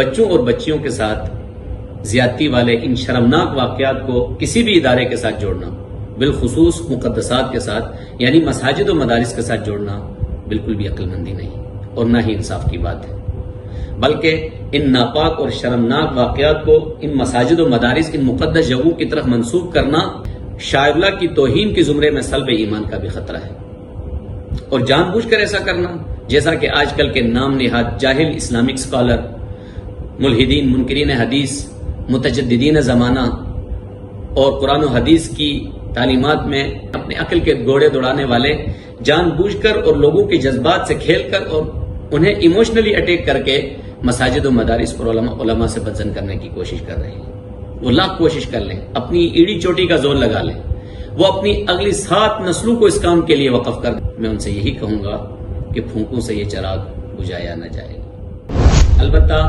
بچوں اور بچیوں کے ساتھ زیادتی والے ان شرمناک واقعات کو کسی بھی ادارے کے ساتھ جوڑنا، بالخصوص مقدسات کے ساتھ یعنی مساجد و مدارس کے ساتھ جوڑنا بالکل بھی عقل مندی نہیں اور نہ ہی انصاف کی بات ہے، بلکہ ان ناپاک اور شرمناک واقعات کو ان مساجد و مدارس، ان مقدس جگہوں کی طرف منسوب کرنا شاعر اللہ کی توہین کے زمرے میں سلب ایمان کا بھی خطرہ ہے، اور جان بوجھ کر ایسا کرنا جیسا کہ آج کل کے نام نہاد جاہل اسلامک اسکالر، ملحدین، منکرین حدیث، متجددین زمانہ اور قرآن و حدیث کی تعلیمات میں اپنے عقل کے گھوڑے دوڑانے والے جان بوجھ کر اور لوگوں کے جذبات سے کھیل کر اور انہیں ایموشنلی اٹیک کر کے مساجد و مدارس اور علماء سے بدزن کرنے کی کوشش کر رہے ہیں۔ وہ لاکھ کوشش کر لیں، اپنی ایڑی چوٹی کا زور لگا لیں، وہ اپنی اگلی 7 نسلوں کو اس کام کے لیے وقف کر دیں۔ میں ان سے یہی کہوں گا کہ پھونکوں سے یہ چراغ بجھایا نہ جائے۔ البتہ